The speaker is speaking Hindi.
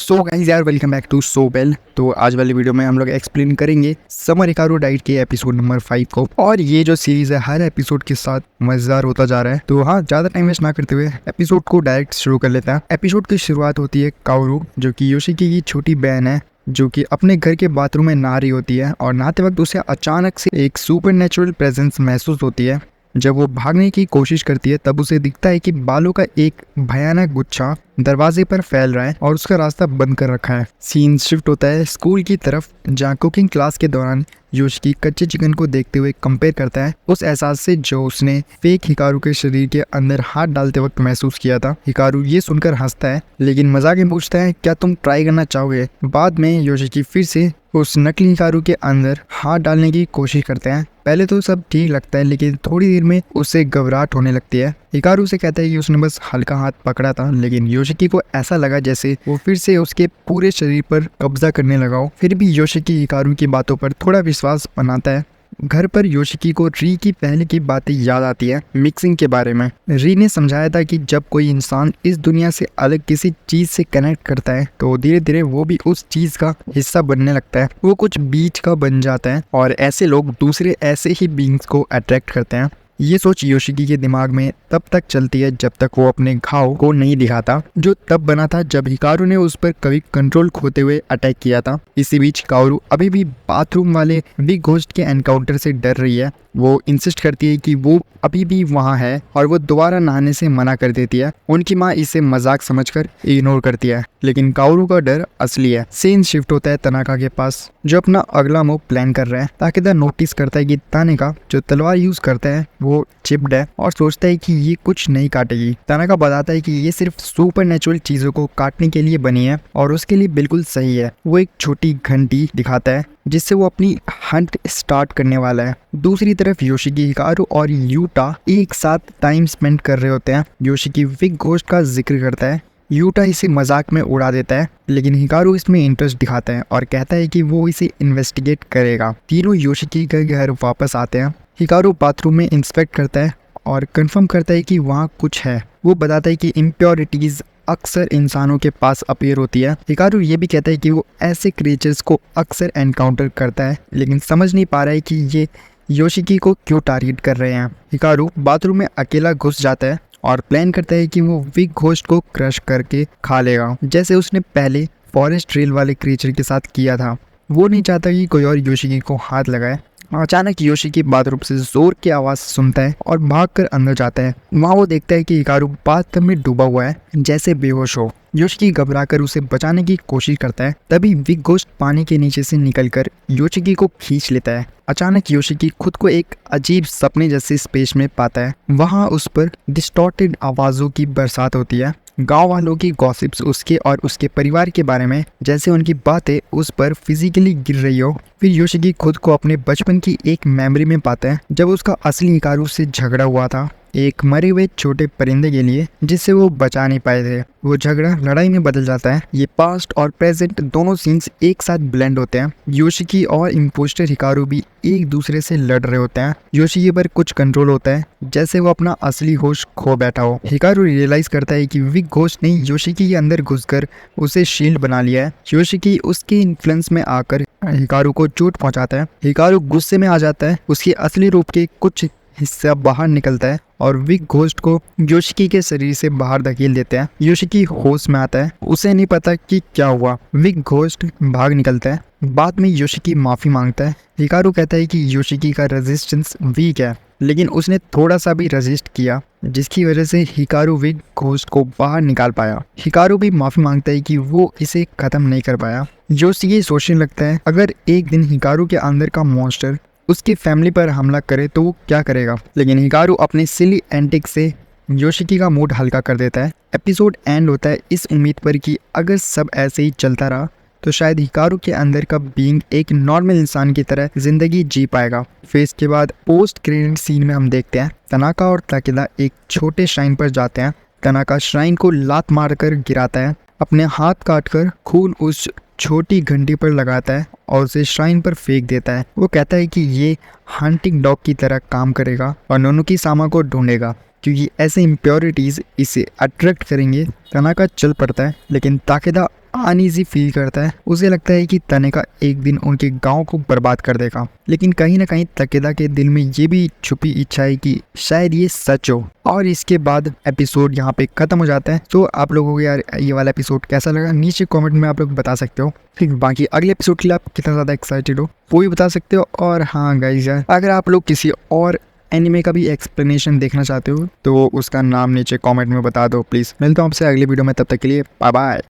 सो गाइस यार, वेलकम बैक टू सो बेल। तो आज वाली वीडियो में हम लोग एक्सप्लेन करेंगे समर हिकारू डाइट के एपिसोड नंबर 5 को। और ये जो सीरीज है हर एपिसोड के साथ मजेदार होता जा रहा है। तो हाँ, ज्यादा टाइम वेस्ट ना करते हुए एपिसोड को डायरेक्ट शुरू कर लेते हैं। एपिसोड की शुरुआत होती है काओरू, जो कि योशिकी की छोटी बहन है, जो कि अपने घर के बाथरूम में नहा रही होती है और नहाते वक्त उसे अचानक से एक सुपर नेचुरल प्रेजेंस महसूस होती है। जब वो भागने की कोशिश करती है तब उसे दिखता है कि बालों का एक भयानक गुच्छा दरवाजे पर फैल रहा है और उसका रास्ता बंद कर रखा है। सीन शिफ्ट होता है स्कूल की तरफ, जहाँ कुकिंग क्लास के दौरान योशिकी कच्चे चिकन को देखते हुए कंपेयर करता है उस एहसास से जो उसने फेक हिकारू के शरीर के अंदर हाथ डालते वक्त महसूस किया था। हिकारू ये सुनकर हंसता है, लेकिन मजाक में पूछता है, क्या तुम ट्राई करना चाहोगे? बाद में योशिकी फिर से उस नकली हिकारू के अंदर हाथ डालने की कोशिश करते हैं। पहले तो सब ठीक लगता है, लेकिन थोड़ी देर में उसे घबराहट होने लगती है। हिकारू से कहता है कि उसने बस हल्का हाथ पकड़ा था, लेकिन योशिकी को ऐसा लगा जैसे वो फिर से उसके पूरे शरीर पर कब्जा करने लगा हो। फिर भी योशिकी हिकारू की बातों पर थोड़ा विश्वास बनाता है। घर पर योशिकी को री की पहले की बातें याद आती है, मिक्सिंग के बारे में। री ने समझाया था कि जब कोई इंसान इस दुनिया से अलग किसी चीज से कनेक्ट करता है तो धीरे धीरे वो भी उस चीज का हिस्सा बनने लगता है। वो कुछ बीच का बन जाता है और ऐसे लोग दूसरे ऐसे ही बींग्स को अट्रैक्ट करते हैं। ये सोच योशिकी के दिमाग में तब तक चलती है जब तक वो अपने घाव को नहीं दिखाता, जो तब बना था जब हिकारू ने उस पर कभी कंट्रोल खोते हुए अटैक किया था। इसी बीच काओरू अभी भी बाथरूम वाले बिग घोस्ट के एनकाउंटर से डर रही है। वो इंसिस्ट करती है कि वो अभी भी वहाँ है और वो दोबारा नहाने से मना कर देती है। उनकी माँ इसे मजाक समझकर इग्नोर करती है, लेकिन काओरू का डर असली है। सीन शिफ्ट होता है तनाका के पास, जो अपना अगला मूव प्लान कर रहा है। ताकेदा नोटिस करता है कि तानेका जो तलवार यूज करता है वो चिप्ड है और सोचता है कि ये कुछ नहीं काटेगी। तानेका बताता है कि ये सिर्फ सुपर नेचुरल चीजों को काटने के लिए बनी है और उसके लिए बिल्कुल सही है। वो एक छोटी घंटी दिखाता है जिससे वो अपनी हंट स्टार्ट करने वाला है। दूसरी तरफ योशिकी, हिकारू और यूटा एक साथ टाइम स्पेंड कर रहे होते हैं। योशिकी बिग घोस्ट का जिक्र करता है, यूटा इसे मजाक में उड़ा देता है, लेकिन हिकारू इसमें इंटरेस्ट दिखाता है और कहता है कि वो इसे इन्वेस्टिगेट करेगा। तीनों योशिकी के घर वापस आते हैं। हिकारू बाथरूम में इंस्पेक्ट करता है और कंफर्म करता है कि वहाँ कुछ है। वो बताता है कि इम्प्योरिटीज अक्सर इंसानों के पास अपीयर होती है। हिकारू ये भी कहता है कि वो ऐसे क्रिएचर्स को अक्सर एनकाउंटर करता है, लेकिन समझ नहीं पा रहा है कि ये योशिकी को क्यों टारगेट कर रहे हैं। हिकारू बाथरूम में अकेला घुस जाता है और प्लान करता है कि वो बिग घोस्ट को क्रश करके खा लेगा, जैसे उसने पहले फॉरेस्ट रेल वाले क्रिएचर के साथ किया था। वो नहीं चाहता कि कोई और योशिकी को हाथ लगाए। अचानक योशिकी बाथरूम से जोर की आवाज सुनता है और भागकर अंदर जाता है। वहाँ वो देखता है कि हिकारू बाथटब में डूबा हुआ है, जैसे बेहोश हो। योशिकी घबराकर उसे बचाने की कोशिश करता है, तभी बिग घोस्ट पानी के नीचे से निकलकर योशिकी को खींच लेता है। अचानक योशिकी खुद को एक अजीब सपने जैसे स्पेस में पाता है। वहाँ उस पर डिस्टॉर्टेड आवाजों की बरसात होती है, गांव वालों की गॉसिप्स उसके और उसके परिवार के बारे में, जैसे उनकी बातें उस पर फिजिकली गिर रही हो। फिर योशिकी खुद को अपने बचपन की एक मेमोरी में पाता है, जब उसका असली हिकारू से झगड़ा हुआ था एक मरे हुए छोटे परिंदे के लिए, जिससे वो बचा नहीं पाए थे। वो झगड़ा लड़ाई में बदल जाता है। ये पास्ट और प्रेजेंट दोनों सीन्स एक साथ ब्लेंड होते हैं। योशिकी और इम्पोस्टर हिकारू भी एक दूसरे से लड़ रहे होते हैं। योशिकी पर कुछ कंट्रोल होता है, जैसे वो अपना असली होश खो बैठा हो। हिकारू रियलाइज करता है कि बिग घोस्ट ने योशिकी के अंदर घुसकर उसे शील्ड बना लिया है। योशिकी उसके इन्फ्लुएंस में आकर हिकारू को चोट पहुंचाता है। हिकारू गुस्से में आ जाता है, उसके असली रूप के कुछ हिस्सा बाहर निकलता है और बिग घोस्ट को योशिकी के शरीर से बाहर धकेल देते हैं। योशिकी होश में आता है, उसे नहीं पता कि क्या हुआ। बिग घोस्ट भाग निकलता है। बाद में योशिकी माफी मांगता है। हिकारू कहता है कि योशिकी का रेजिस्टेंस वीक है, लेकिन उसने थोड़ा सा भी रेजिस्ट किया, जिसकी वजह से हिकारू बिग घोस्ट को बाहर निकाल पाया। हिकारू भी माफी मांगता है कि वो इसे खत्म नहीं कर पाया। योशिकी सोचने लगता है, अगर एक दिन हिकारू के अंदर का मॉन्स्टर उसकी फैमिली पर हमला करे तो वो क्या करेगा। लेकिन हिकारू अपने सिली एंटिक से योशिकी का मूड हल्का कर देता है। एपिसोड एंड होता है इस उम्मीद पर कि अगर सब ऐसे ही चलता रहा तो शायद हिकारू के अंदर का बीइंग एक नॉर्मल इंसान की तरह जिंदगी जी पाएगा। फिर इसके बाद पोस्ट क्रेडिट सीन में हम देखते हैं तनाका और ताकेदा एक छोटे श्राइन पर जाते हैं। तनाका श्राइन को लात मारकर गिराता है, अपने हाथ काटकर खून उस छोटी घंटी पर लगाता है और उसे श्राइन पर फेंक देता है। वो कहता है कि ये हंटिंग डॉग की तरह काम करेगा और नोनुकी सामा को ढूंढेगा, क्योंकि ऐसे इम्प्योरिटीज इसे अट्रैक्ट करेंगे। तनाका चल पड़ता है, लेकिन ताकेदा अनईजी फील करता है। उसे लगता है कि तनेका एक दिन उनके गांव को बर्बाद कर देगा, लेकिन कहीं ना कहीं तकेदा के दिल में ये भी छुपी इच्छा है कि शायद ये सच हो। और इसके बाद एपिसोड यहाँ पे खत्म हो जाता है। तो आप लोगों को यार ये वाला एपिसोड कैसा लगा नीचे कमेंट में आप लोग बता सकते हो। फिर बाकी अगले एपिसोड के लिए आप कितना ज़्यादा एक्साइटेड हो वो भी बता सकते हो। और हाँ गाइस यार, अगर आप लोग किसी और एनिमे का भी एक्सप्लेनेशन देखना चाहते हो तो उसका नाम नीचे कमेंट में बता दो प्लीज़। मिलता हूँ आपसे अगली वीडियो में, तब तक के लिए बाय बाय।